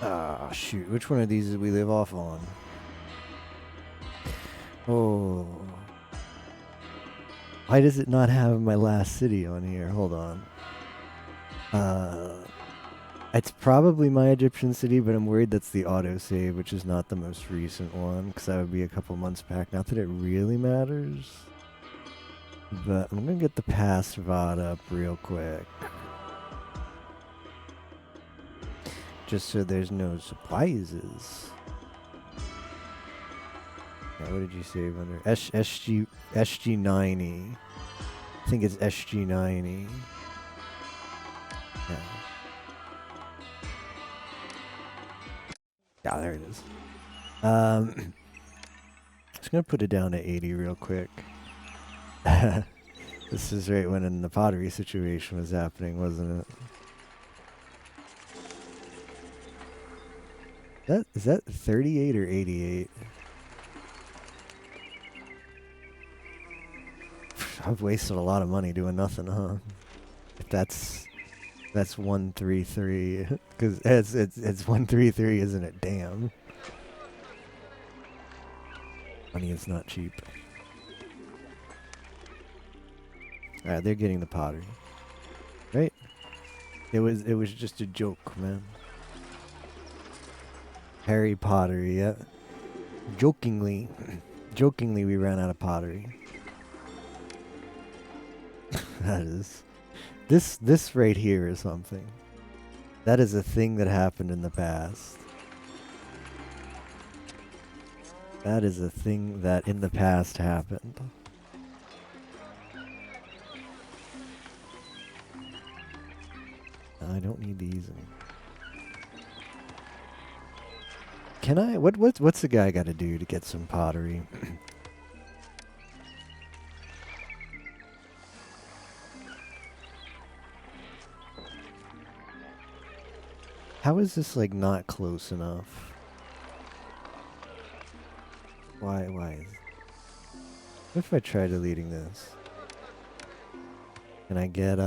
Ah, shoot. Which one of these did we live off on? Oh. Why does it not have my last city on here? Hold on. It's probably my Egyptian city, but I'm worried that's the autosave, which is not the most recent one, because that would be a couple months back. Not that it really matters. But I'm going to get the past VOD up real quick. Just so there's no surprises. Yeah, what did you save under? SG90. I think it's SG90. Yeah. Yeah, there it is. Just gonna put it down to 80 real quick. This is right when the pottery situation was happening, wasn't it? Is that 38 or 88? I've wasted a lot of money doing nothing, huh? If that's 133, because it's 133, isn't it? Damn. Money is not cheap. Alright, they're getting the pottery. Right? It was just a joke, man. Harry Pottery, yeah. Jokingly we ran out of pottery. That is. This right here is something. That is a thing that happened in the past. That is a thing that in the past happened. I don't need these anymore. Can I? What's the guy got to do to get some pottery? How is this like not close enough? Why is? What if I try deleting this? Can I get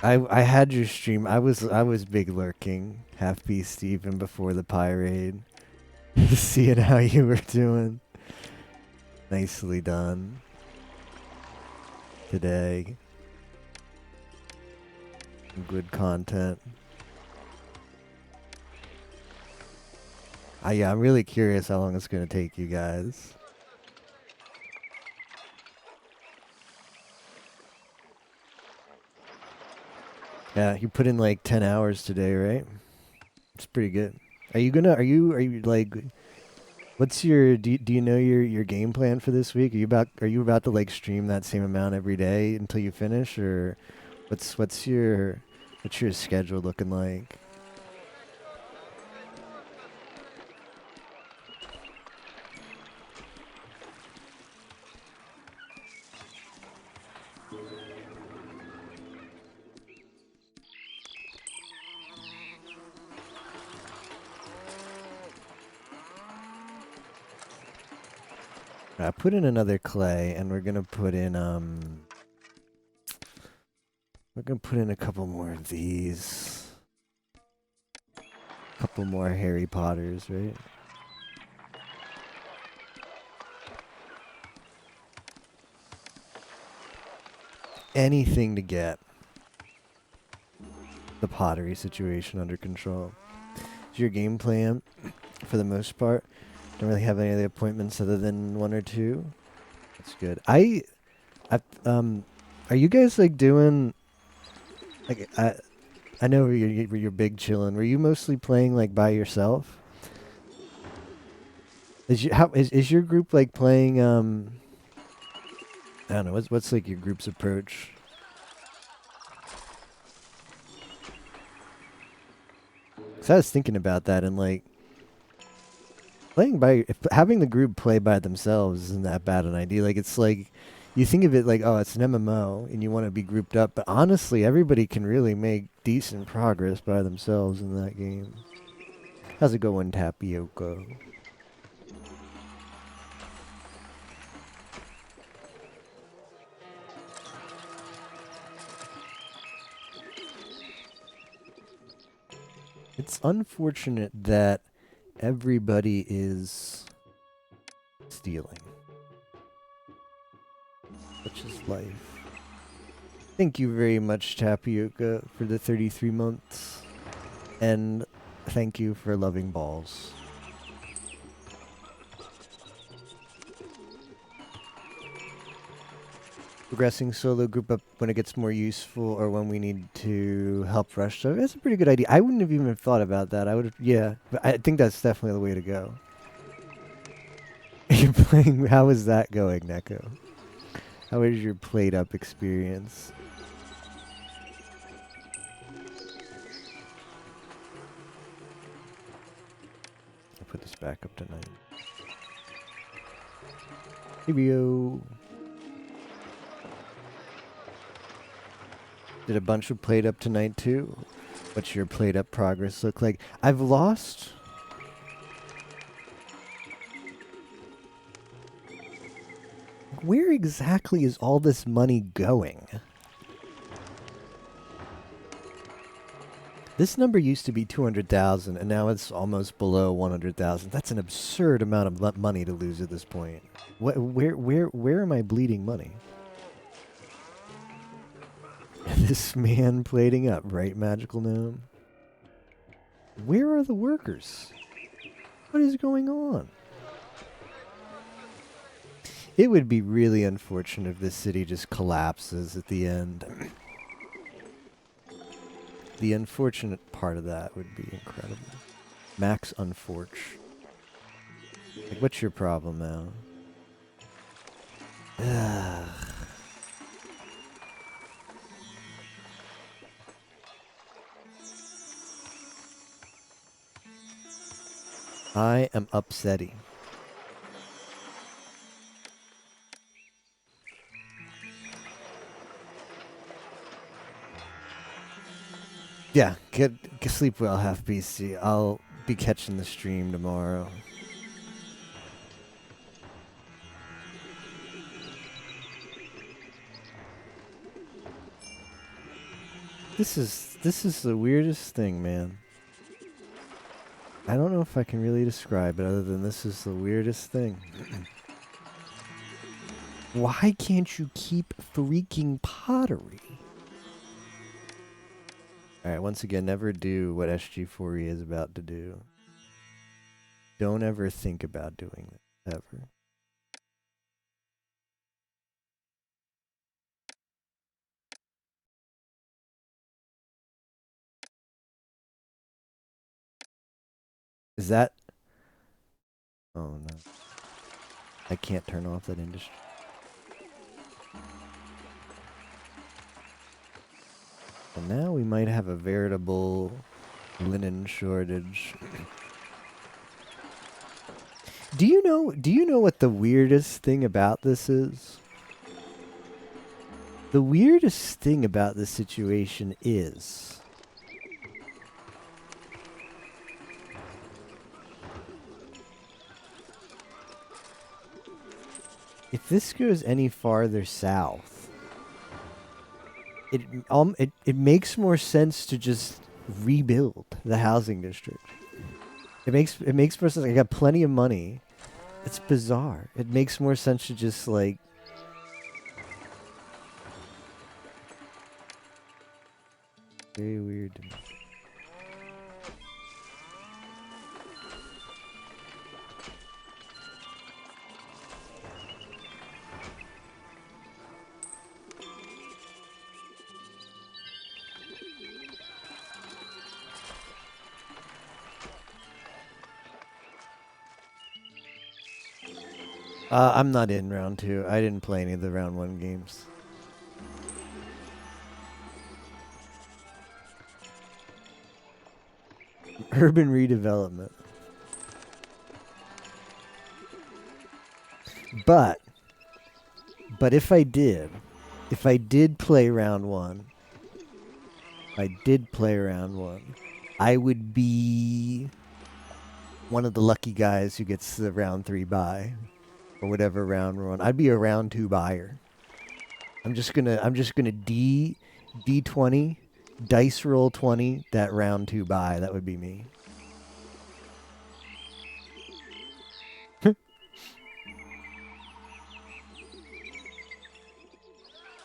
I had your stream. I was big lurking, half beast even before the pirate. Seeing how you were doing. Nicely done. Today. Good content. Yeah, I'm really curious how long it's gonna take you guys. Yeah, you put in like 10 hours today, right? It's pretty good. Are you like what's your do you know your game plan for this week? Are you about to like stream that same amount every day until you finish, or what's your schedule looking like? I put in another clay, and we're gonna put in a couple more of these. A couple more Harry Potters, right? Anything to get the pottery situation under control. Is your game plan, for the most part, don't really have any other appointments other than one or two? That's good. Are you guys like doing, like, I know you're big chilling. Were you mostly playing like by yourself? Is your group like playing, I don't know, what's like your group's approach? Cause I was thinking about that, and like having the group play by themselves isn't that bad an idea. Like it's like you think of it like, oh, it's an MMO and you want to be grouped up, but honestly, everybody can really make decent progress by themselves in that game. How's it going, Tapioca? It's unfortunate that everybody is stealing. Such is life. Thank you very much, Tapioca, for the 33 months. And thank you for loving balls. Progressing solo group up when it gets more useful or when we need to help rush. So that's a pretty good idea. I wouldn't have even thought about that. I would have, yeah. But I think that's definitely the way to go. You're playing, how is that going, Neko? How is your played up experience? I'll put this back up to 9. Here we go. Did a bunch of played up tonight too? What's your played up progress look like? I've lost. Where exactly is all this money going? This number used to be 200,000 and now it's almost below 100,000. That's an absurd amount of money to lose at this point. Where am I bleeding money? This man plating up, right, Magical Gnome? Where are the workers? What is going on? It would be really unfortunate if this city just collapses at the end. The unfortunate part of that would be incredible. Max Unforge. Like, what's your problem now? Ugh. I am upsetty. Yeah, get sleep well, half BC. I'll be catching the stream tomorrow. This is the weirdest thing, man. I don't know if I can really describe it other than this is the weirdest thing. Why can't you keep freaking pottery? Alright, once again, never do what SG4E is about to do. Don't ever think about doing it, ever. Is that... Oh no. I can't turn off that industry. So now we might have a veritable linen shortage. Do you know what the weirdest thing about this is? The weirdest thing about this situation is if this goes any farther south, it makes more sense to just rebuild the housing district. It makes more sense. I got plenty of money. It's bizarre. It makes more sense to just like very weird to me. I'm not in round 2. I didn't play any of the round 1 games. Urban redevelopment. But if I did play round 1, I would be one of the lucky guys who gets the round 3 buy. Or whatever round we're on. I'd be a round 2 buyer. I'm just gonna D20 dice roll 20, that round 2 buy, that would be me.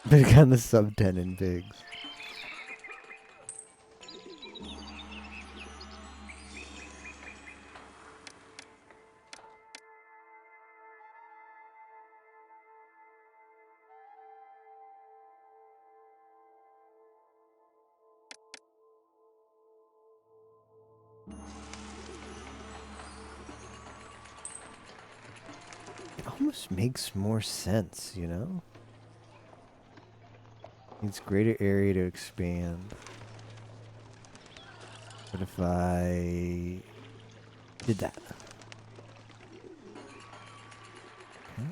Big on the sub 10 in bigs. It almost makes more sense, you know? It's greater area to expand. What if I did that? Okay.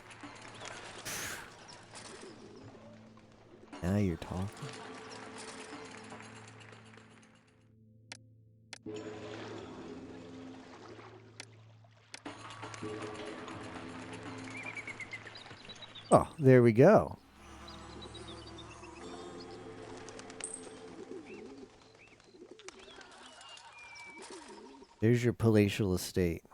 Now you're talking. Oh, there we go. There's your palatial estate.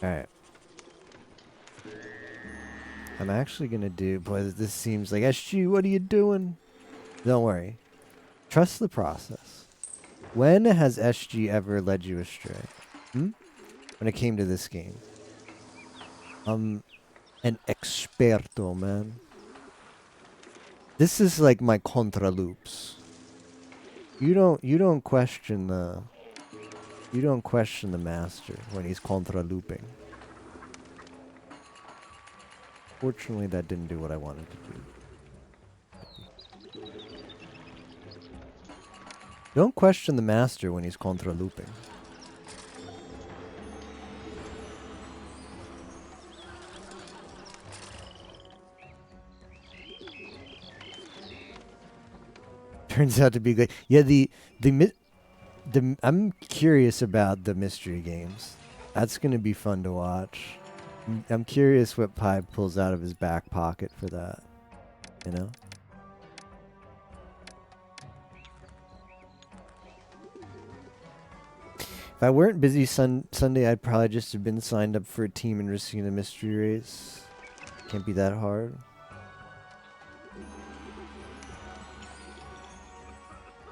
Alright. I'm actually going to do... Boy, this seems like... SG, what are you doing? Don't worry. Trust the process. When has SG ever led you astray? When it came to this game. I'm an experto, man. This is like my contra loops. You don't question the master when he's contra looping. Fortunately, that didn't do what I wanted to do. Don't question the master when he's contra looping. Turns out to be good. Yeah, I'm curious about the mystery games. That's gonna be fun to watch. I'm curious what Pi pulls out of his back pocket for that. You know? If I weren't busy Sunday, I'd probably just have been signed up for a team and risking a mystery race. Can't be that hard.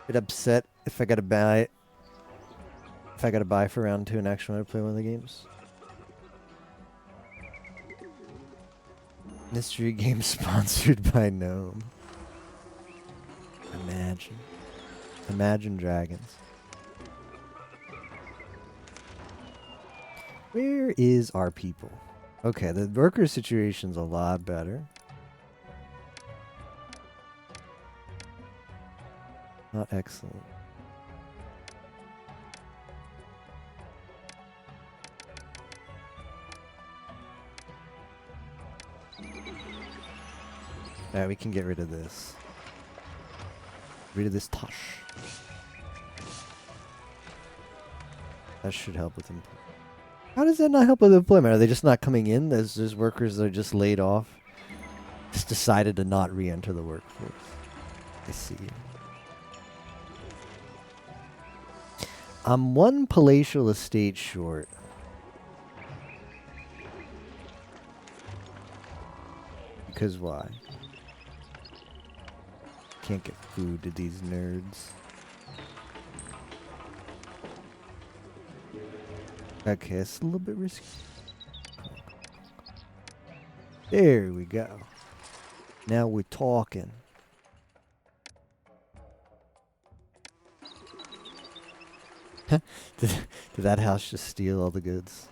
Bit upset if I gotta buy for round 2 and actually want to play one of the games. Mystery game sponsored by Gnome. Imagine Dragons. Where is our people? Okay, the worker situation's a lot better. Not excellent. Alright, we can get rid of this. Rid of this tosh. That should help with employment. How does that not help with employment? Are they just not coming in? There's workers that are just laid off? Just decided to not re-enter the workforce. I see. I'm one palatial estate short. Because why? Can't get food to these nerds. Okay, it's a little bit risky. There we go. Now we're talking. Did that house just steal all the goods?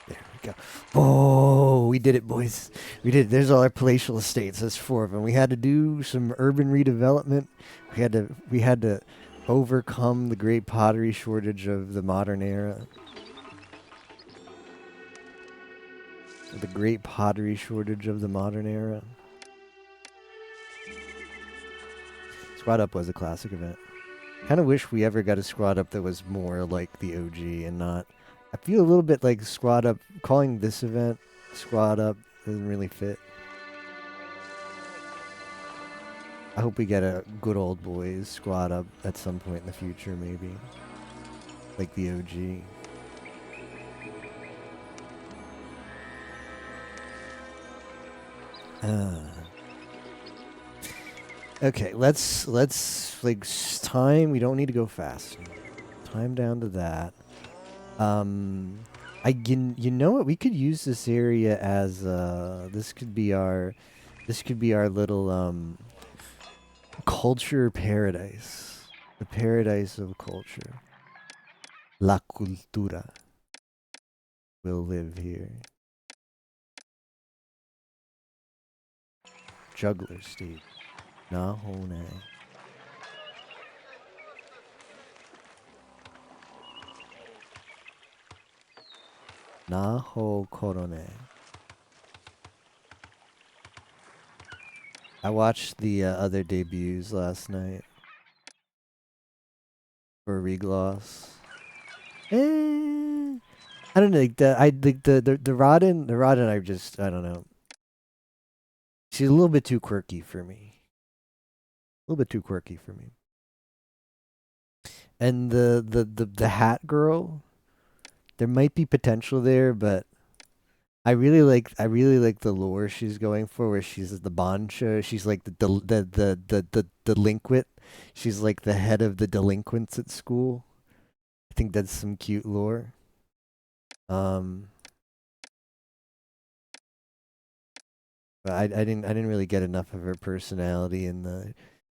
There we go. Oh, we did it, boys. We did it. There's all our palatial estates. There's 4 of them. We had to do some urban redevelopment. We had to overcome the great pottery shortage of the modern era. The great pottery shortage of the modern era. Squad Up was a classic event. Kind of wish we ever got a squad up that was more like the OG and not. I feel a little bit like squad up. Calling this event squad up doesn't really fit. I hope we get a good old boys squad up at some point in the future, maybe. Like the OG. Okay, let's like time. We don't need to go fast. Time down to that. You know what? We could use this area as this could be our little culture paradise. The paradise of culture. La cultura will live here. Juggler Steve. Nahone. Naho Korone. I watched the other debuts last night for Regloss. I don't know. Like the Rodden. I don't know. She's a little bit too quirky for me. A little bit too quirky for me. And the hat girl, there might be potential there, but I really like the lore she's going for, where she's the Boncho. She's like the delinquent. She's like the head of the delinquents at school. I think that's some cute lore. But I didn't really get enough of her personality in the.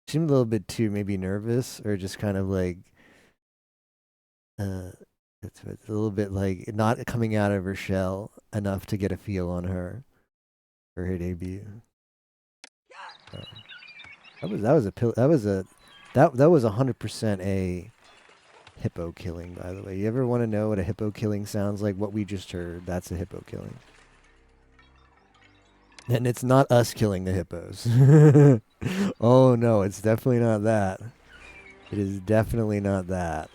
She seemed a little bit too maybe nervous, or just kind of like uh it's a little bit like not coming out of her shell enough to get a feel on her for her debut. So, that was 100% a hippo killing, by the way. You ever want to know what a hippo killing sounds like? What we just heard, that's a hippo killing. And it's not us killing the hippos. Oh no, it's definitely not that. It is definitely not that.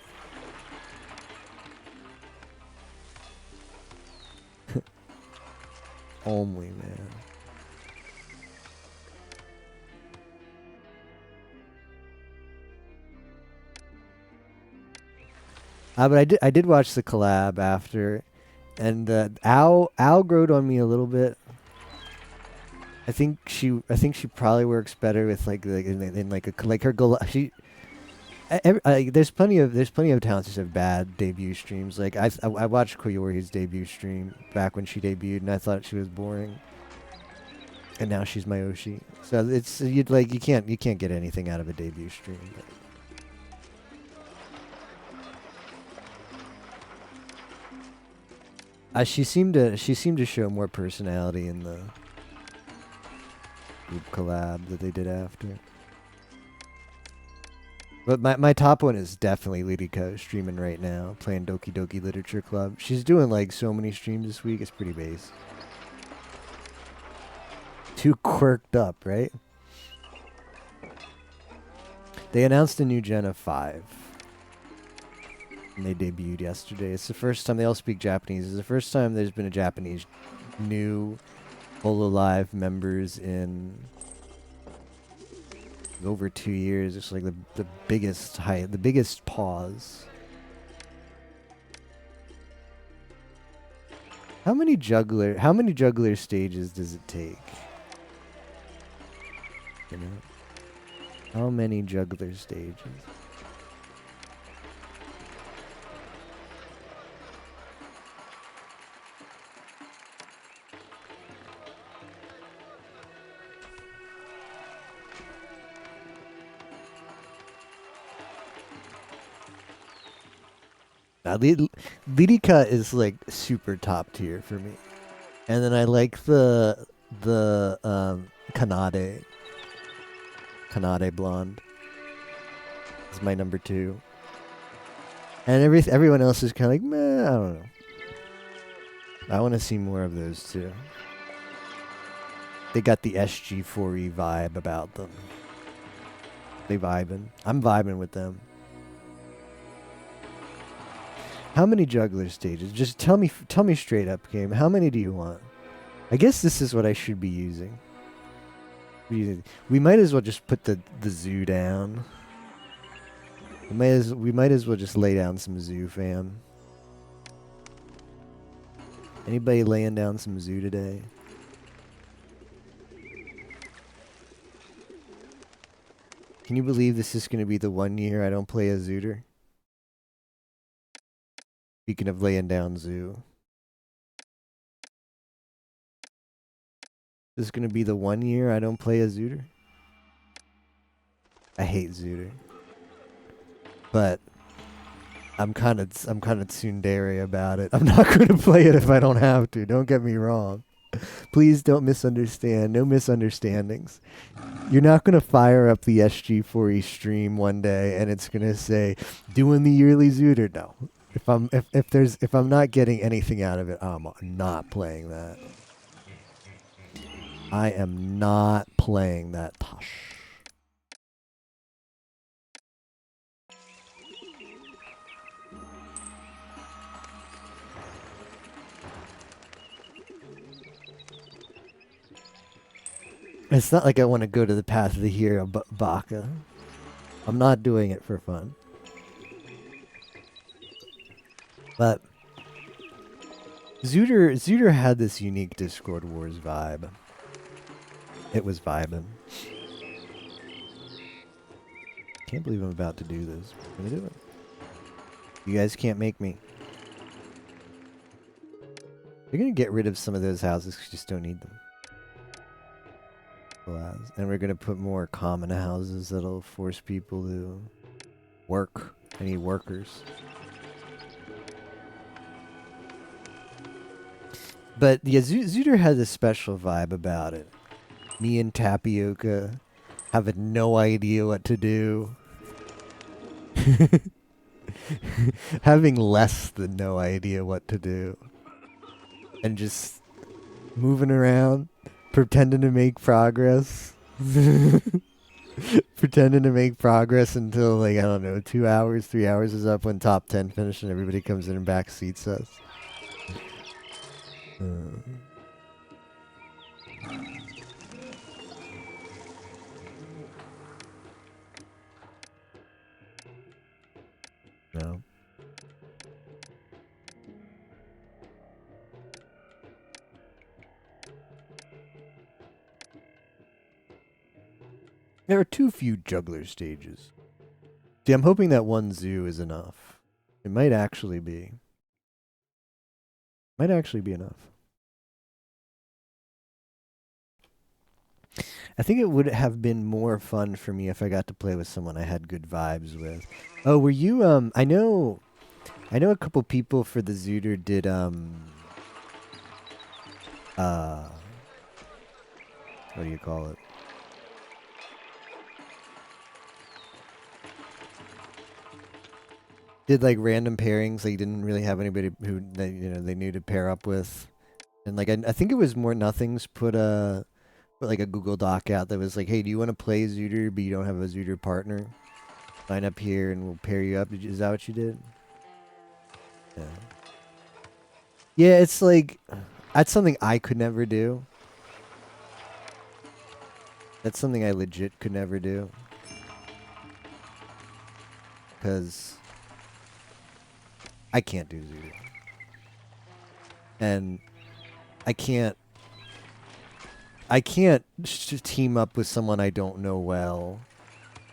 Only, man. But I did watch the collab after, and Al growed on me a little bit. I think she probably works better with like in like a like her there's plenty of talents that have bad debut streams. Like I watched Koyori's debut stream back when she debuted, and I thought she was boring. And now she's my Oshi. So it's you can't get anything out of a debut stream. She seemed to show more personality in the group collab that they did after. But my top one is definitely Lidika streaming right now, playing Doki Doki Literature Club. She's doing like so many streams this week. It's pretty base. Too quirked up, right? They announced a new gen of 5. And they debuted yesterday. It's the first time they all speak Japanese. It's the first time there's been a Japanese new HoloLive members in over 2 years. It's like the biggest pause. How many juggler stages does it take? You know? How many juggler stages? Now, Lidika is like super top tier for me, and then I like the Kanade blonde. Is my number 2, and everyone else is kind of like meh. I don't know. I want to see more of those too. They got the SG4E vibe about them. They vibing. I'm vibing with them. How many juggler stages? Just tell me straight up, game. How many do you want? I guess this is what I should be using. We might as well just put the zoo down. We might as well just lay down some zoo, fam. Anybody laying down some zoo today? Can you believe this is going to be the 1 year I don't play a zooter? Speaking of laying down zoo. This is going to be the 1 year I don't play a zooter? I hate zooter. But I'm kind of tsundere about it. I'm not going to play it if I don't have to. Don't get me wrong. Please don't misunderstand. No misunderstandings. You're not going to fire up the SG4E stream one day and it's going to say doing the yearly zooter. No. If I'm not getting anything out of it, I'm not playing that. I am not playing that. Tosh. It's not like I want to go to the path of the hero, Baka. I'm not doing it for fun. But Zooter had this unique Discord Wars vibe. It was vibing. Can't believe I'm about to do this. I'm gonna do it. You guys can't make me. We're gonna get rid of some of those houses because we just don't need them. And we're gonna put more common houses that'll force people to work. I need workers. But yeah, Zooter has a special vibe about it. Me and Tapioca having no idea what to do. Having less than no idea what to do. And just moving around, pretending to make progress. Pretending to make progress until, like, I don't know, 2 hours, 3 hours is up when top 10 finish and everybody comes in and back seats us. No. There are too few juggler stages. See, I'm hoping that one zoo is enough. It might actually be. Might actually be enough. I think it would have been more fun for me if I got to play with someone I had good vibes with. Oh, were you I know a couple people for the Zooter did what do you call it? Did like random pairings, like didn't really have anybody who they knew to pair up with. And like I think it was More Nothings put like a Google Doc out that was like, hey, do you want to play Zooter but you don't have a Zooter partner? Sign up here and we'll pair you up. Is that what you did? Yeah. Yeah, it's like, that's something I could never do. That's something I legit could never do. Because I can't do Zooter. And I can't team up with someone I don't know well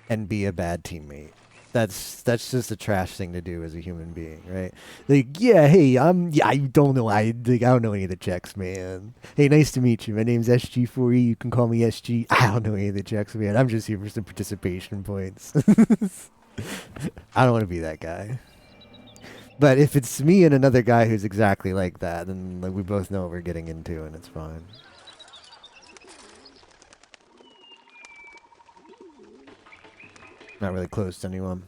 and be a bad teammate. That's just a trash thing to do as a human being, right? Like, yeah, hey, I don't know, I don't know any of the checks, man. Hey, nice to meet you. My name's SG4E. You can call me SG. I don't know any of the checks, man. I'm just here for some participation points. I don't want to be that guy. But if it's me and another guy who's exactly like that, then like, we both know what we're getting into, and it's fine. Not really close to anyone.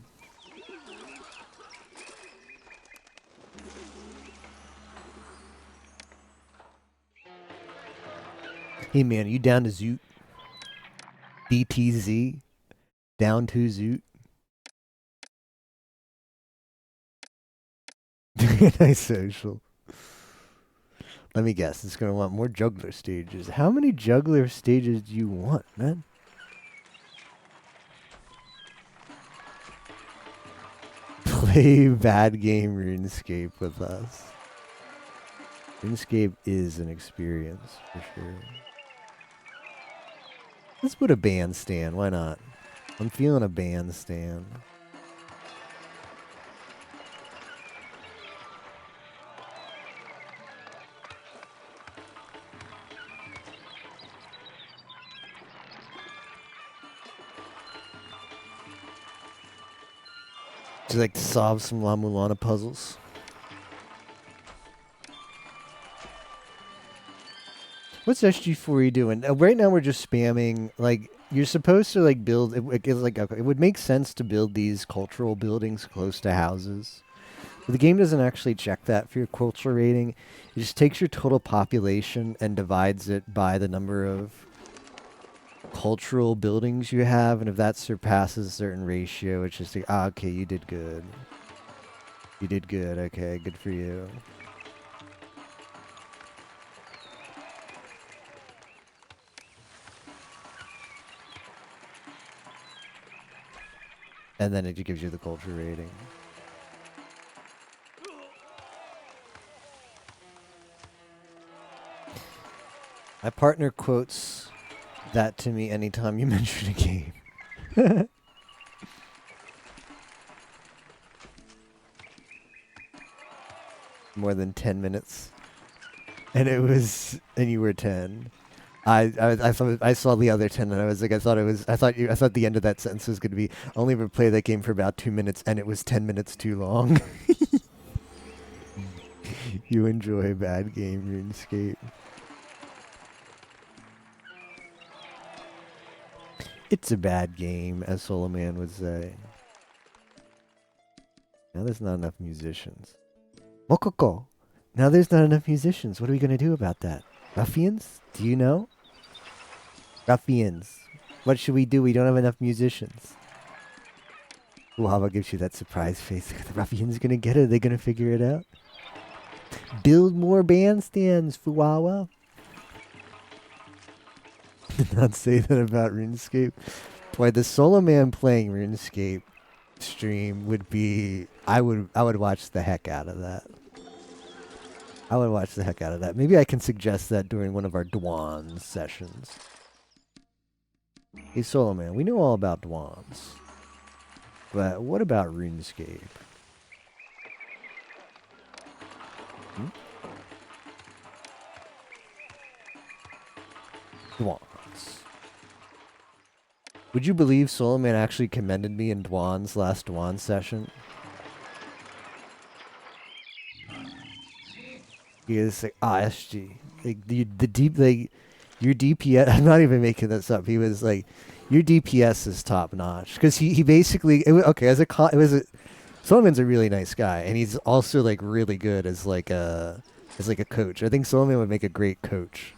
Hey man, you down to Zoot? DTZ? Down to Zoot? Antisocial. Let me guess. It's going to want more juggler stages. How many juggler stages do you want, man? Play bad game RuneScape with us. RuneScape is an experience, for sure. Let's put a bandstand. Why not? I'm feeling a bandstand. Would you like to solve some La Mulana puzzles? What's SG4E doing? Right now we're just spamming, like, you're supposed to, like, build, it would make sense to build these cultural buildings close to houses. But the game doesn't actually check that for your cultural rating. It just takes your total population and divides it by the number of cultural buildings you have, and if that surpasses a certain ratio, it's just like, okay, you did good. You did good, okay, good for you. And then it gives you the culture rating. My partner quotes that to me anytime you mention a game. More than 10 minutes. And you were 10. I saw the other 10 and I was like, I thought the end of that sentence was going to be, only ever play that game for about 2 minutes and it was 10 minutes too long. You enjoy bad game RuneScape. It's a bad game, as Solo Man would say. Now there's not enough musicians. Mokoko! Now there's not enough musicians. What are we going to do about that? Ruffians? Do you know? Ruffians. What should we do? We don't have enough musicians. Uhawa gives you that surprise face. The ruffians going to get it. Are they going to figure it out? Build more bandstands, Fuwawa. Did not say that about RuneScape. Boy, the Solo Man playing RuneScape stream would be... I would watch the heck out of that. I would watch the heck out of that. Maybe I can suggest that during one of our Dwan sessions. Hey, Solo Man, we know all about Dwans. But what about RuneScape? Hmm? Dwans. Would you believe Solo Man actually commended me in Dwan's last Dwan session? He is like, SG. Like, the deep, like, your DPS, I'm not even making this up. He was like, your DPS is top notch. Because he basically, Solo Man's a really nice guy. And he's also, like, really good as, like, a coach. I think Solo Man would make a great coach.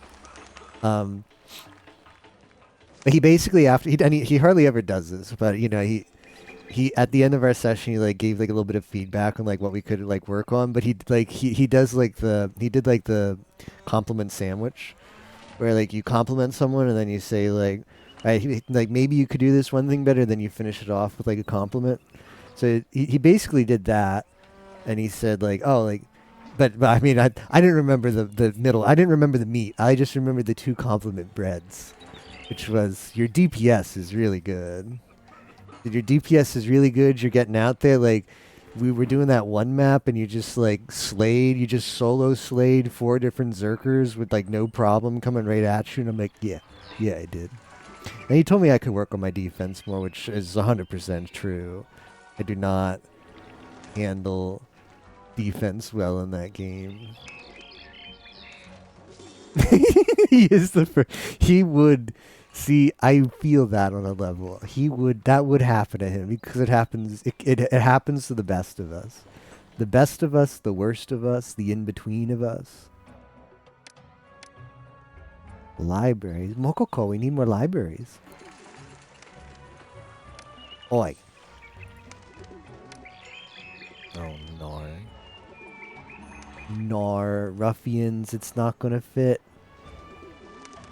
He basically, he hardly ever does this, but, you know, he at the end of our session, he like gave like a little bit of feedback on like what we could like work on, but he did like the compliment sandwich, where like you compliment someone and then you say like, like maybe you could do this one thing better, then you finish it off with like a compliment. So he basically did that, and he said like, oh, like, but I mean I didn't remember the middle, I didn't remember the meat, I just remembered the two compliment breads, which was your DPS is really good. Your DPS is really good. You're getting out there. Like, we were doing that one map, and you just, like, you just solo slayed 4 different Zerkers with, like, no problem coming right at you. And I'm like, yeah, I did. And he told me I could work on my defense more, which is 100% true. I do not handle defense well in that game. He is the first. He would... See, I feel that on a level. That would happen to him because it happens. It happens to the best of us, the worst of us, the in between of us. Libraries, Mokoko. We need more libraries. Oi. Oh no. Nar, ruffians, it's not gonna fit.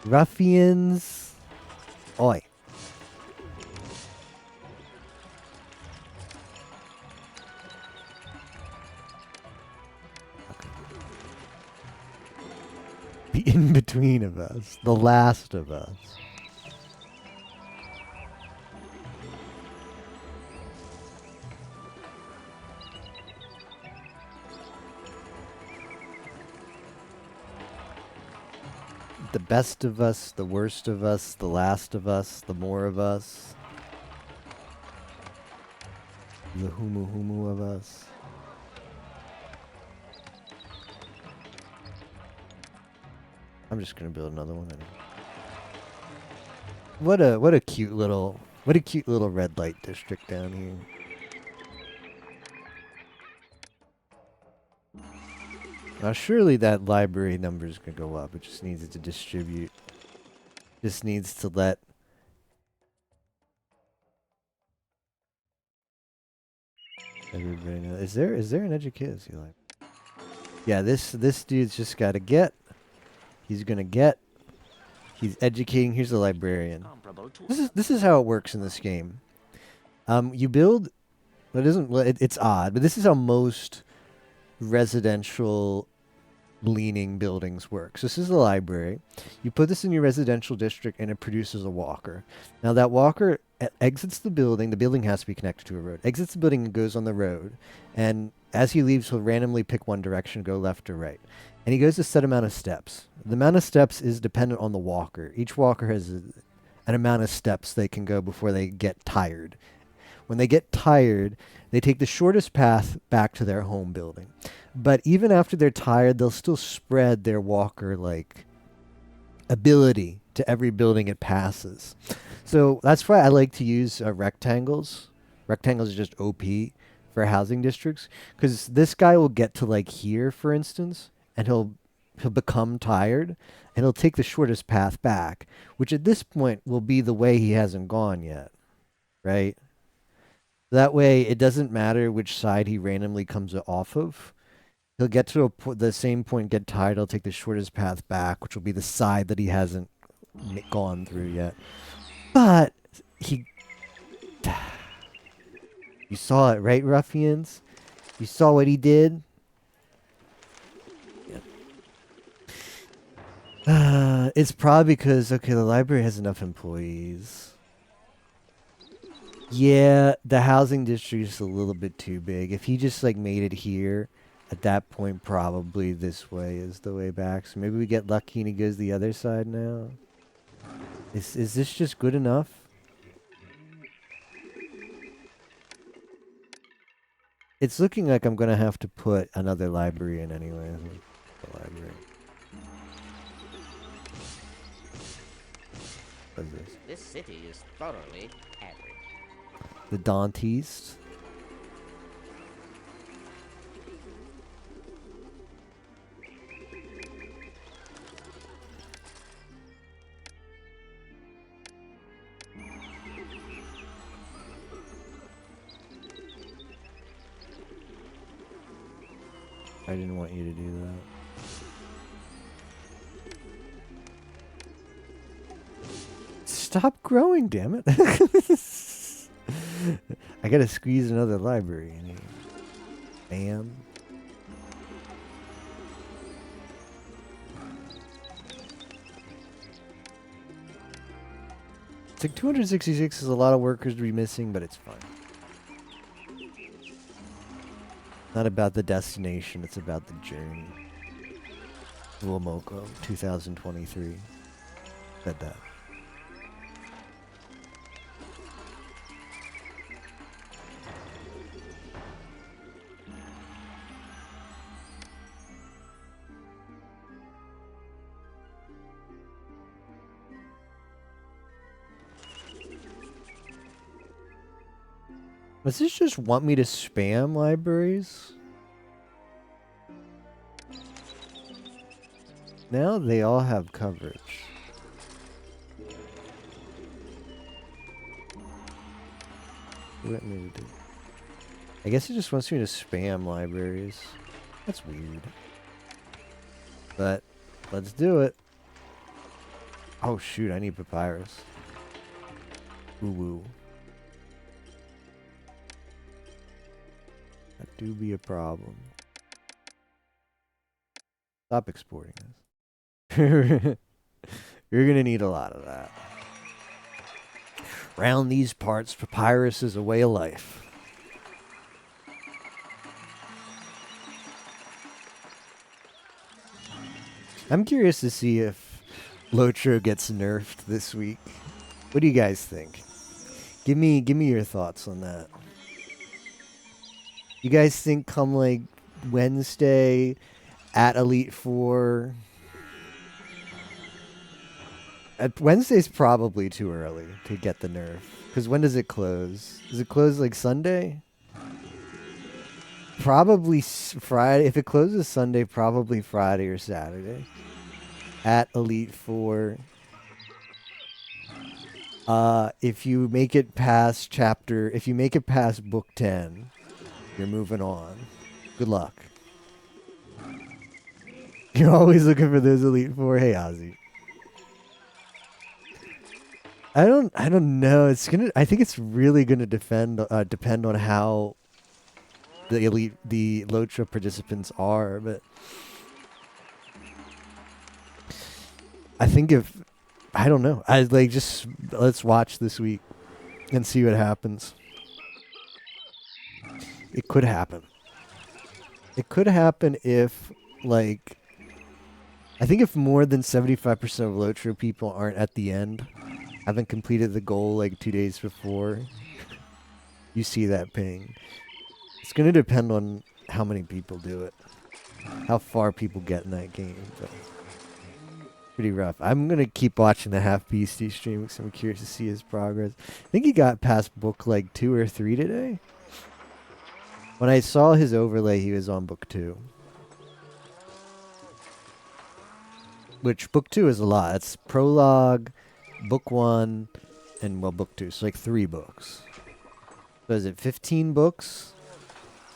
Ruffians. Oi. The in-between of us. The last of us. The best of us, the worst of us, the last of us, the more of us. The humu humu of us. I'm just gonna build another one. What a cute little red light district down here. Now surely that library number is gonna go up. It just needs it to distribute. Just needs to let everybody know. Is there an education library? Yeah, this dude's just gotta get. He's gonna get. He's educating. Here's the librarian. This is how it works in this game. You build. It isn't. It's odd, but this is how most residential leaning buildings work. So this is the library. You put this in your residential district, and it produces a walker. Now that walker exits the building. The building has to be connected to a road. Exits the building and goes on the road. And as he leaves, he'll randomly pick one direction, go left or right. And he goes a set amount of steps. The amount of steps is dependent on the walker. Each walker has an amount of steps they can go before they get tired. When they get tired, they take the shortest path back to their home building. But even after they're tired, they'll still spread their walker like ability to every building it passes. So that's why I like to use rectangles. Rectangles are just OP for housing districts, because this guy will get to like here, for instance, and he'll become tired, and he'll take the shortest path back, which at this point will be the way he hasn't gone yet, right? That way, it doesn't matter which side he randomly comes off of. He'll get to the same point, get tired, he'll take the shortest path back, which will be the side that he hasn't gone through yet. But he... You saw it, right, ruffians? You saw what he did? It's probably because, okay, the library has enough employees. Yeah, the housing district is a little bit too big. If he just, like, made it here, at that point, probably this way is the way back. So maybe we get lucky and he goes the other side now. Is this just good enough? It's looking like I'm going to have to put another library in anyway. The library. What is this? This city is thoroughly average. The Dantes. I didn't want you to do that. Stop growing, damn it. I gotta squeeze another library in here. Bam. It's like 266 is a lot of workers to be missing, but it's fine. Not about the destination, it's about the journey. Wilmoko, 2023. Said that. Does this just want me to spam libraries? Now they all have coverage. What do you want me to do? I guess it just wants me to spam libraries. That's weird. But let's do it. Oh shoot, I need papyrus. Woo woo. That do be a problem. Stop exporting this. You're gonna need a lot of that. Round these parts, papyrus is a way of life. I'm curious to see if Lotro gets nerfed this week. What do you guys think? Give me your thoughts on that. You guys think come like Wednesday at Elite Four? Wednesday's probably too early to get the nerf. Because when does it close? Does it close like Sunday? Probably Friday. If it closes Sunday, probably Friday or Saturday. At Elite Four. If you make it past if you make it past book 10, you're moving on. Good luck. You're always looking for those Elite Four. Hey, Ozzy. I don't know. I think it's really gonna depend on how the Lotro participants are, but I think I don't know. Let's watch this week and see what happens. It could happen. It could happen if I think if more than 75% of Lotro people aren't at the end, haven't completed the goal like 2 days before, you see that ping. It's going to depend on how many people do it, how far people get in that game. But pretty rough. I'm going to keep watching the Half Beastie stream because I'm curious to see his progress. I think he got past book like 2 or 3 today. When I saw his overlay, he was on book 2. Which book 2 is a lot. It's prologue, book 1, and book 2. So like 3 books. So is it 15 books?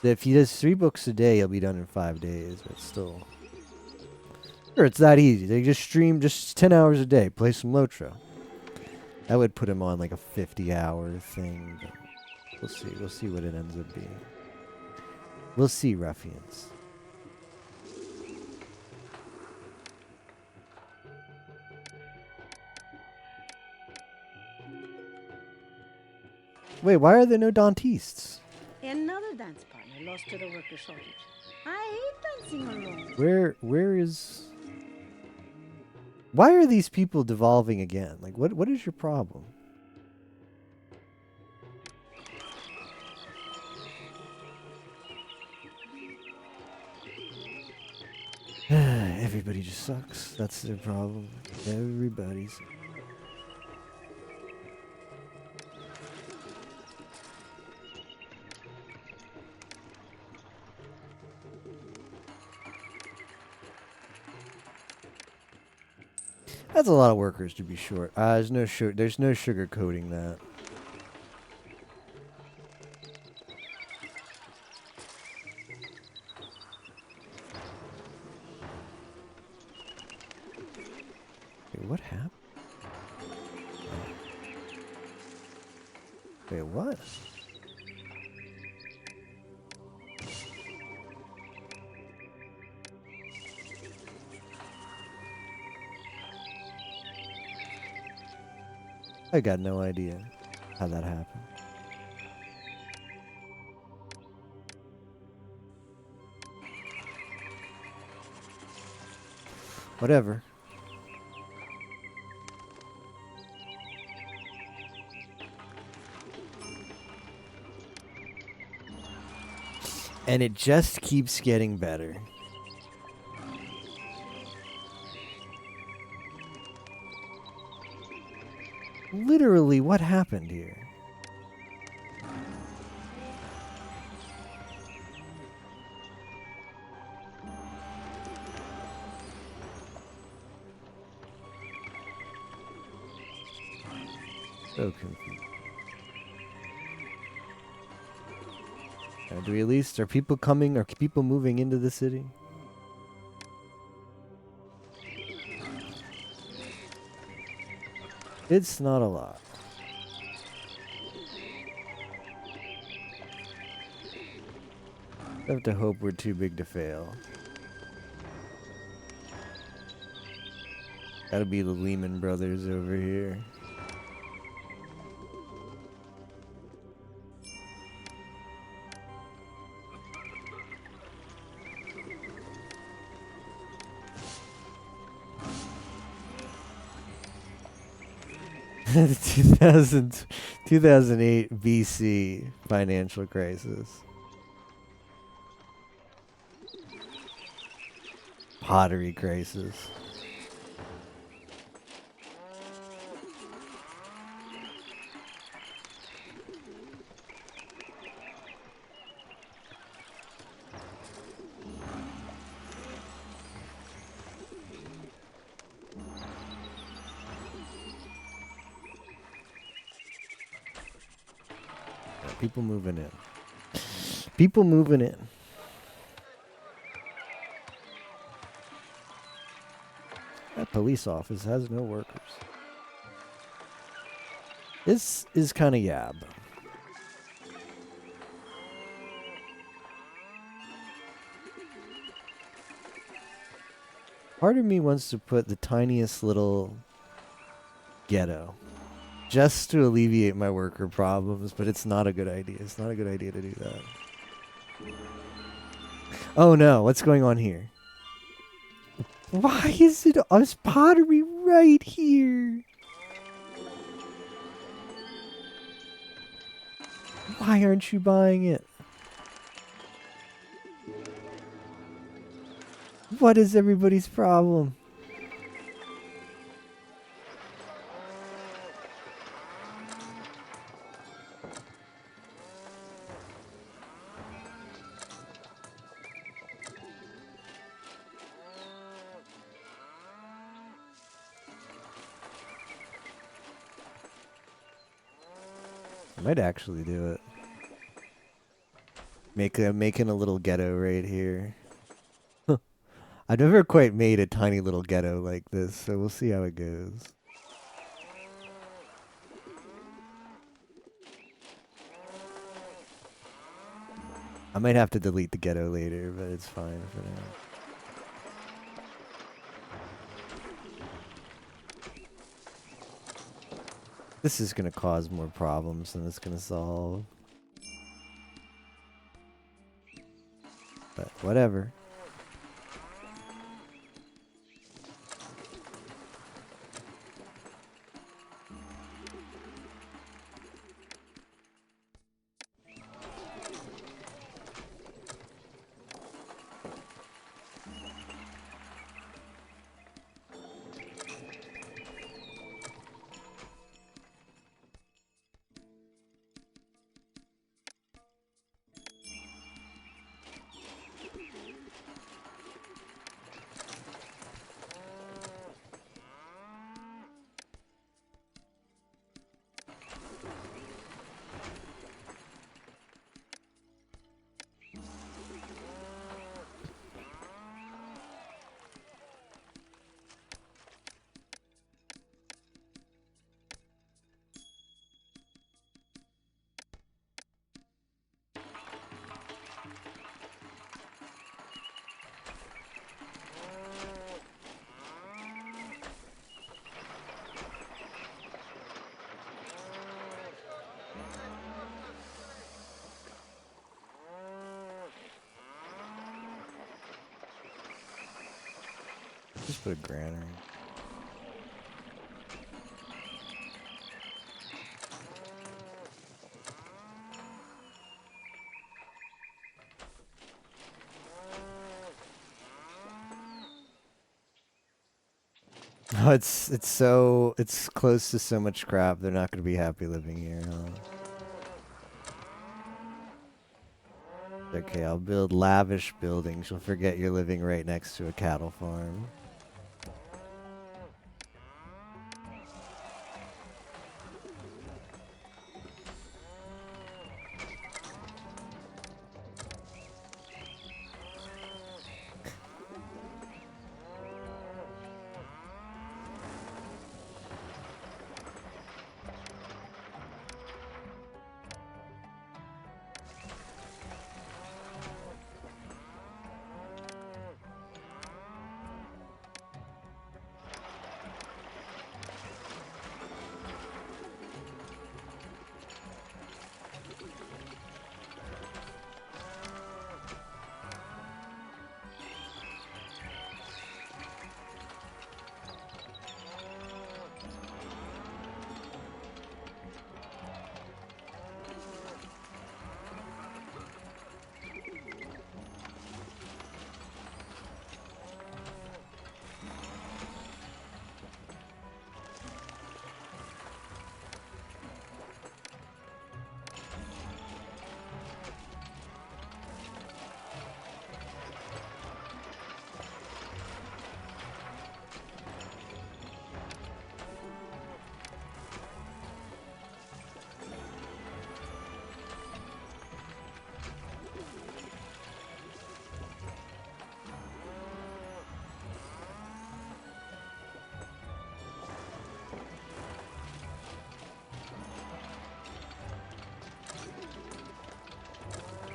So if he does 3 books a day, he'll be done in 5 days. But still, sure, it's that easy. They just stream just 10 hours a day, play some Lotro. That would put him on like a 50-hour thing. But we'll see. We'll see what it ends up being. We'll see, ruffians. Wait, why are there no Dantistes? Another dance partner lost to the worker shortage. I hate dancing alone. Where is... Why are these people devolving again? Like, what is your problem? Everybody just sucks. That's their problem. Everybody's... That's a lot of workers to be short. There's no sugar coating that. Wait, what happened? Wait, what? I got no idea how that happened. Whatever. And it just keeps getting better. Literally, what happened here? So confused. Do we at least... Are people coming? Are people moving into the city? It's not a lot. I have to hope we're too big to fail. Gotta be the Lehman Brothers over here. The 2008 BC financial crisis. Pottery crisis. People moving in. People moving in. That police office has no workers. This is kind of yab. Part of me wants to put the tiniest little ghetto just to alleviate my worker problems, but it's not a good idea. It's not a good idea to do that. Oh no, what's going on here? Why is it us pottery right here? Why aren't you buying it? What is everybody's problem? I might actually do it. Making a little ghetto right here. I've never quite made a tiny little ghetto like this, so we'll see how it goes. I might have to delete the ghetto later, but it's fine for now. This is going to cause more problems than it's going to solve. But whatever. Just put a granary. Oh, it's close to so much crap. They're not going to be happy living here, huh? Okay, I'll build lavish buildings. You'll forget you're living right next to a cattle farm.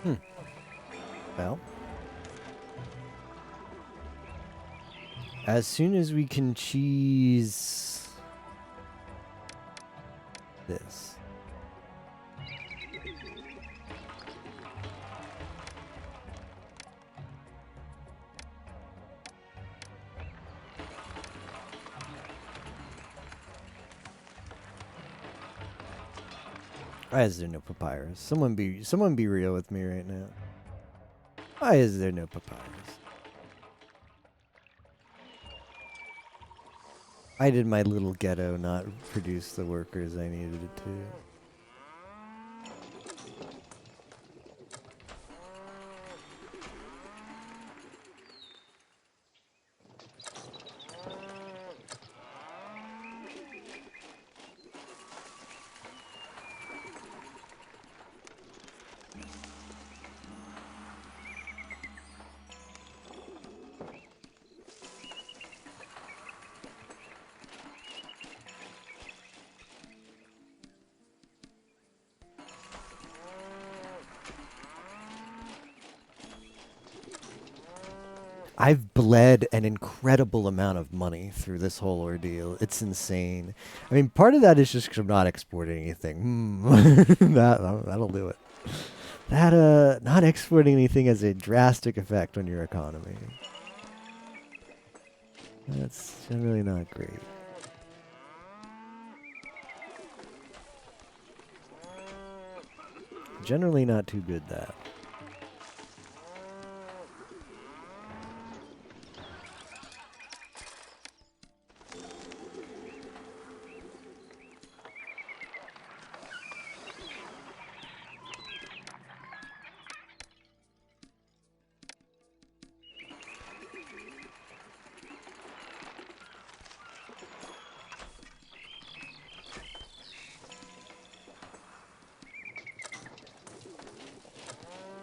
Hmm. Well, as soon as we can cheese this. Why is there no papyrus? Someone be real with me right now. Why is there no papyrus? Why did my little ghetto not produce the workers I needed it to? I've bled an incredible amount of money through this whole ordeal. It's insane. I mean, part of that is just because I'm not exporting anything. That'll do it. That not exporting anything has a drastic effect on your economy. That's generally not great. Generally not too good, that.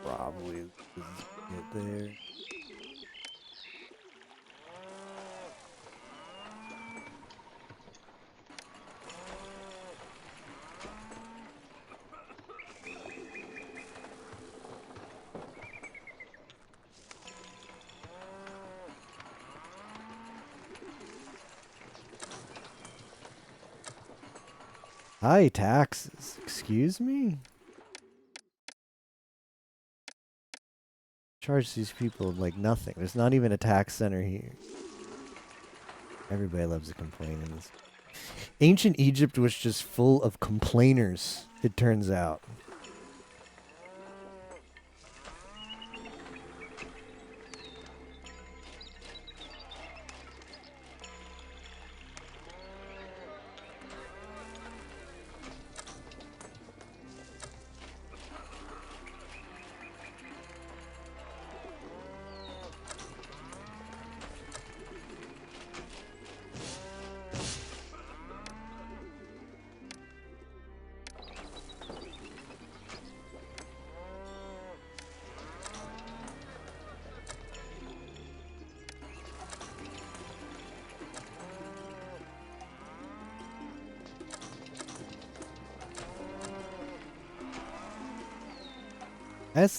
Probably get there. High taxes. Excuse me? Charge these people like nothing. There's not even a tax center here. Everybody loves to complain in this. Ancient Egypt was just full of complainers, it turns out.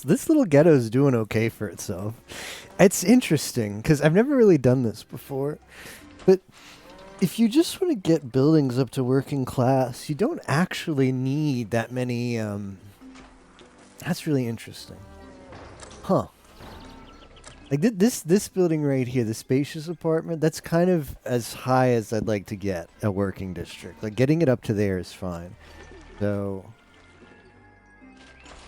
This little ghetto's doing okay for itself. It's interesting, because I've never really done this before. But if you just want to get buildings up to working class, you don't actually need that many, That's really interesting. Huh. Like this building right here, the spacious apartment, that's kind of as high as I'd like to get a working district. Like getting it up to there is fine. So,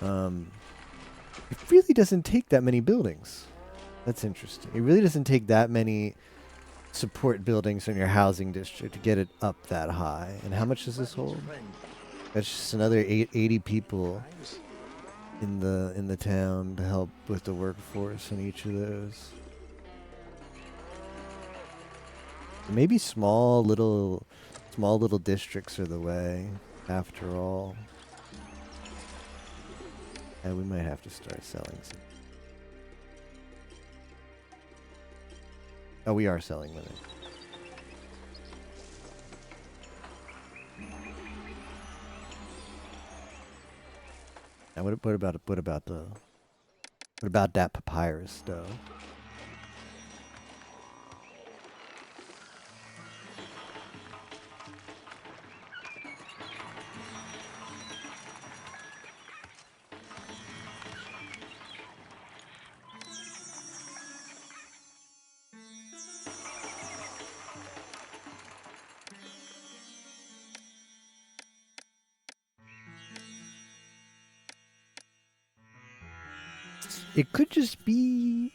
it really doesn't take that many buildings. That's interesting. It really doesn't take that many support buildings in your housing district to get it up that high. And how much does this hold? That's just another 80 people in the town to help with the workforce in each of those. Maybe small little districts are the way after all. And we might have to start selling some. Oh, we are selling them. And what about the What about that papyrus, though? It could just be.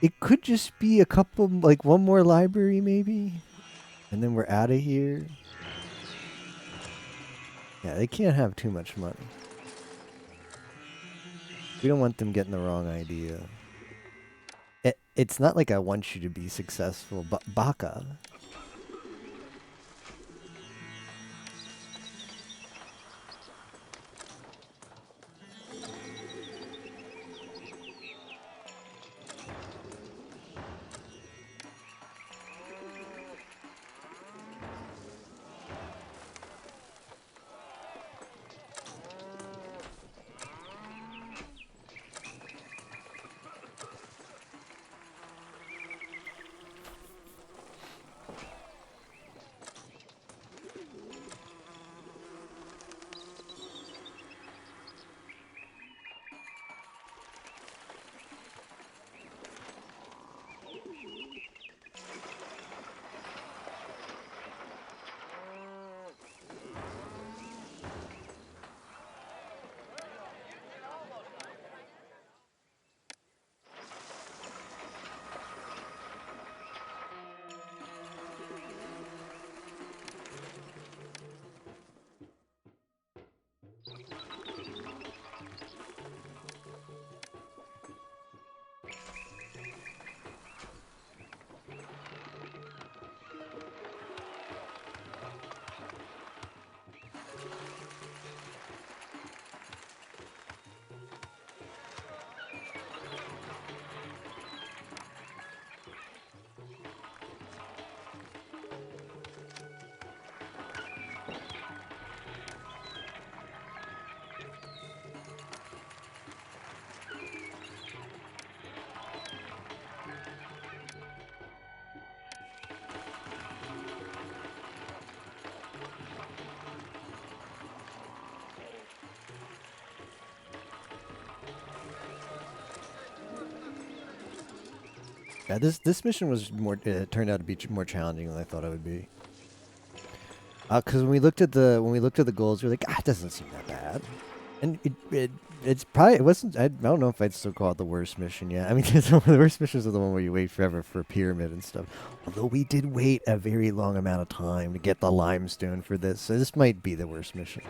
It could just be a couple, like one more library, maybe, and then we're out of here. Yeah, they can't have too much money. We don't want them getting the wrong idea. It's not like I want you to be successful, but Baka. Yeah, this mission was more. It turned out to be more challenging than I thought it would be. Because when we looked at the goals, we were like, it doesn't seem that bad. And it's probably, it wasn't. I don't know if I'd still call it the worst mission yet. I mean, the worst missions are the one where you wait forever for a pyramid and stuff. Although we did wait a very long amount of time to get the limestone for this, so this might be the worst mission.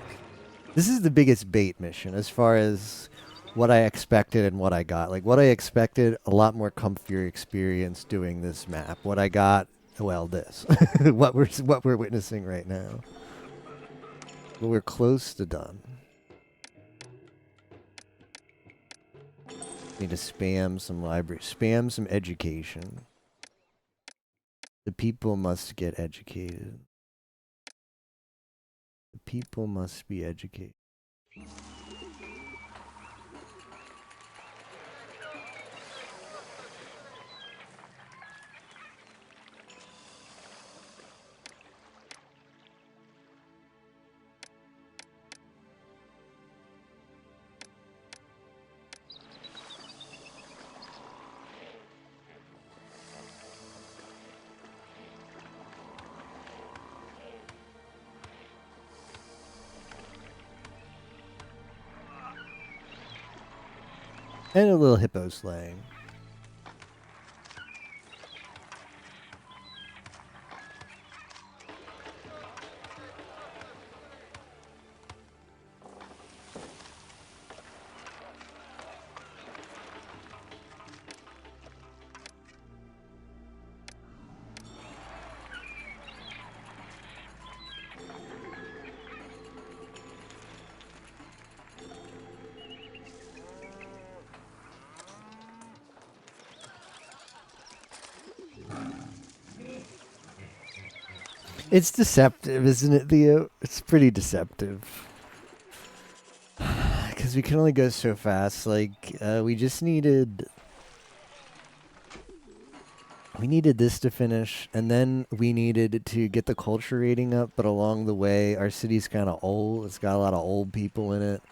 This is the biggest bait mission as far as what I expected and what I got. Like what I expected, a lot more comfier experience doing this map. What I got, well, this. what we're witnessing right now. But we're close to done. Need to spam some library, spam some education. The people must get educated. The people must be educated. And a little hippo slaying. It's deceptive, isn't it, Theo? It's pretty deceptive. because we can only go so fast. Like, we just needed... We needed this to finish, and then we needed to get the culture rating up, but along the way, our city's kind of old. It's got a lot of old people in it.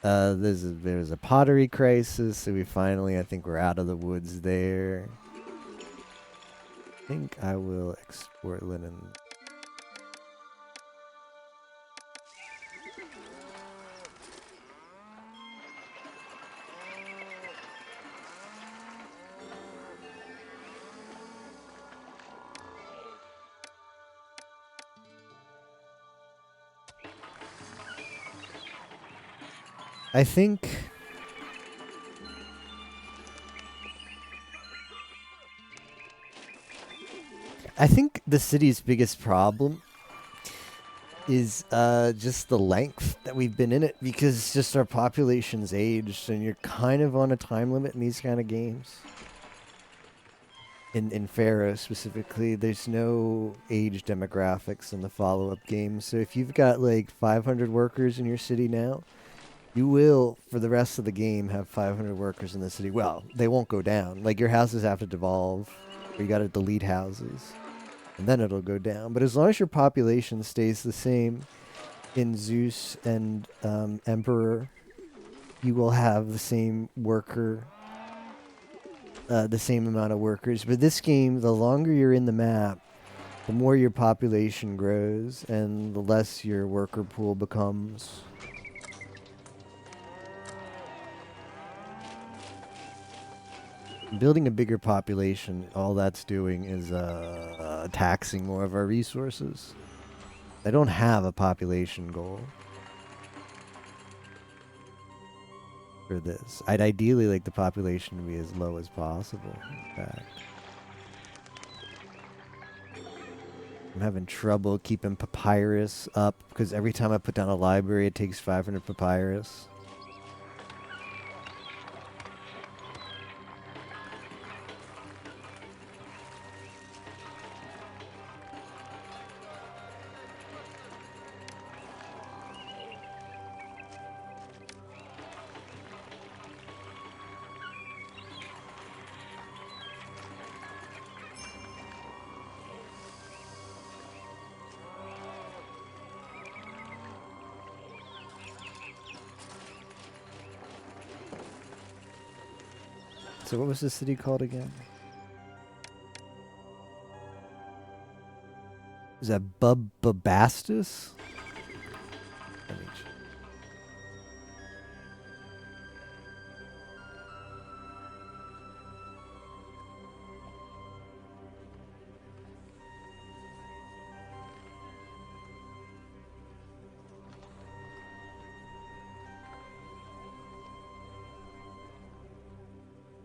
There's a pottery crisis, so we finally, I think we're out of the woods there. I think I will export linen. I think the city's biggest problem is just the length that we've been in it, because just our population's aged, and you're kind of on a time limit in these kind of games. In Pharaoh specifically, there's no age demographics in the follow-up games. So if you've got like 500 workers in your city now, you will, for the rest of the game, have 500 workers in the city. Well, they won't go down. Like, your houses have to devolve, or you got to delete houses, and then it'll go down. But as long as your population stays the same in Zeus and Emperor, you will have the same the same amount of workers. But this game, the longer you're in the map, the more your population grows, and the less your worker pool becomes. Building a bigger population, all that's doing is taxing more of our resources. I don't have a population goal for this. I'd ideally like the population to be as low as possible, in fact. I'm having trouble keeping papyrus up, because every time I put down a library, it takes 500 papyrus. So what was the city called again? Is that Bubastis?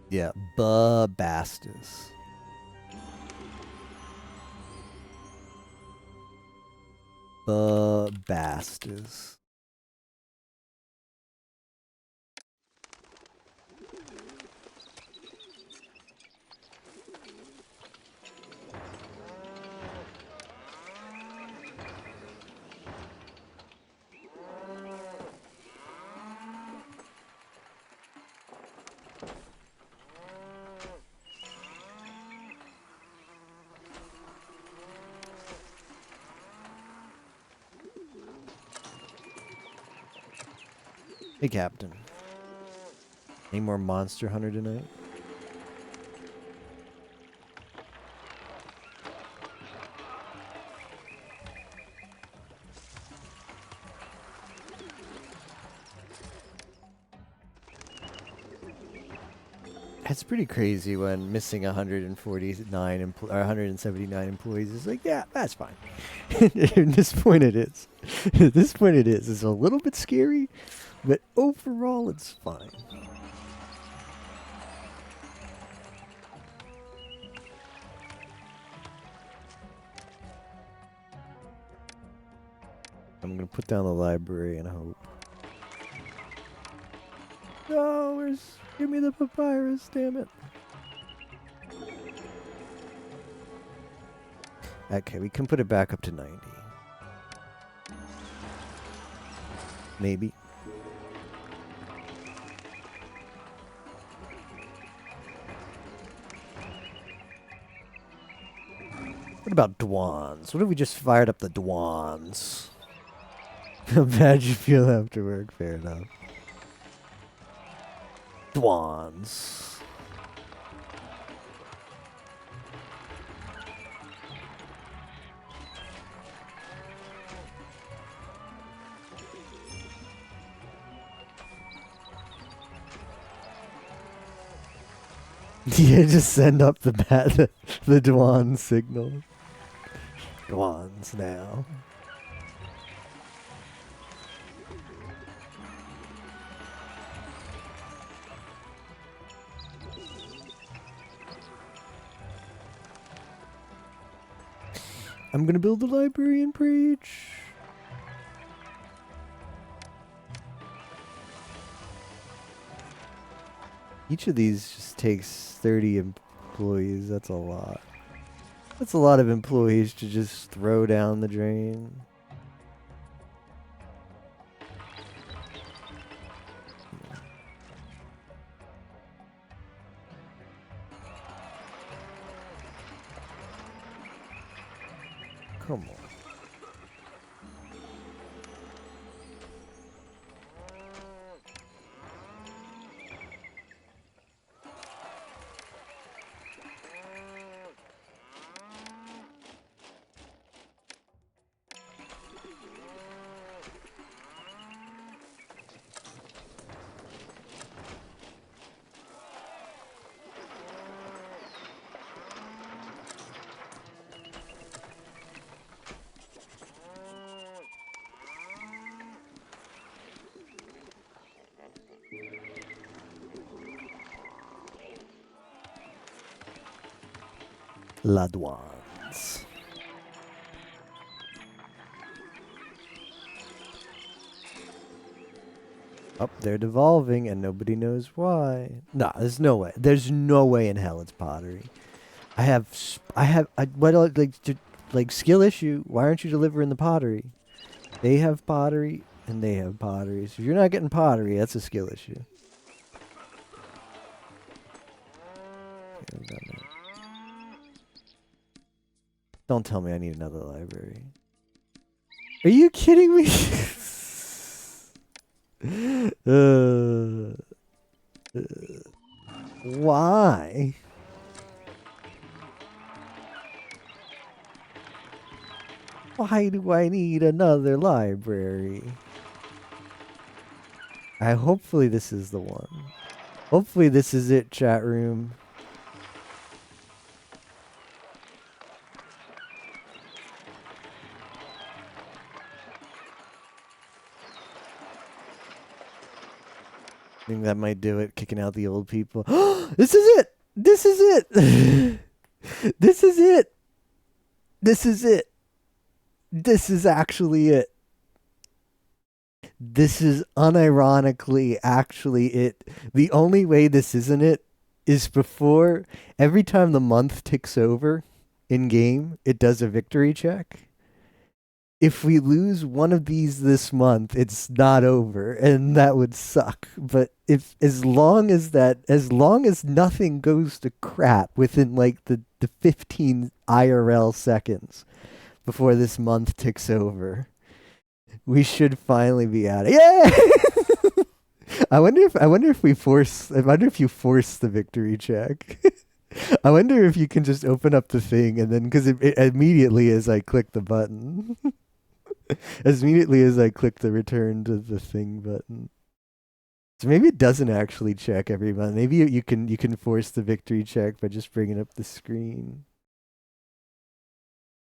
Yeah, Bubastis. Bubastis. Hey, Captain. Any more Monster Hunter tonight? It's pretty crazy when missing 149 or 179 employees is like, yeah, that's fine. At this point it is. At this point it is. It's a little bit scary, but overall it's fine. I'm gonna put down the library and hope. No, give me the papyrus, damn it. Okay, we can put it back up to 90. Maybe. What about Dwans? What if we just fired up the Dwans? How bad you feel after work? Fair enough. Dwans. Yeah, just send up the the Dwan signal. Dwans now. I'm gonna build the library and preach. Each of these just takes 30 employees. That's a lot. That's a lot of employees to just throw down the drain. Come on. Ladwans. Oh, they're devolving and nobody knows why. Nah, there's no way. There's no way in hell it's pottery. Like skill issue. Why aren't you delivering the pottery? They have pottery and they have pottery. So if you're not getting pottery, that's a skill issue. Don't tell me I need another library. Are you kidding me? Why? Why do I need another library? Hopefully this is the one. Hopefully this is it, chat room. I think that might do it, kicking out the old people. This is it! This is it! This is it! This is it! This is actually it. This is unironically actually it. The only way this isn't it is before, every time the month ticks over in game, it does a victory check. If we lose one of these this month, it's not over, and that would suck. But if as long as nothing goes to crap within like the 15 IRL seconds before this month ticks over, we should finally be at it. Yeah! I wonder if you force the victory check. I wonder if you can just open up the thing and then, because it immediately as I click the button. As immediately as I click the return to the thing button. So maybe it doesn't actually check every month. Maybe you can force the victory check by just bringing up the screen.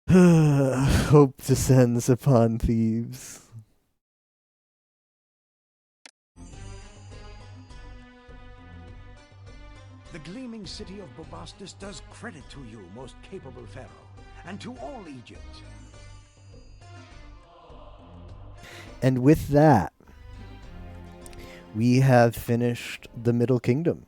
Hope descends upon thieves. The gleaming city of Bubastis does credit to you, most capable Pharaoh, and to all Egypt. And with that, we have finished the Middle Kingdom.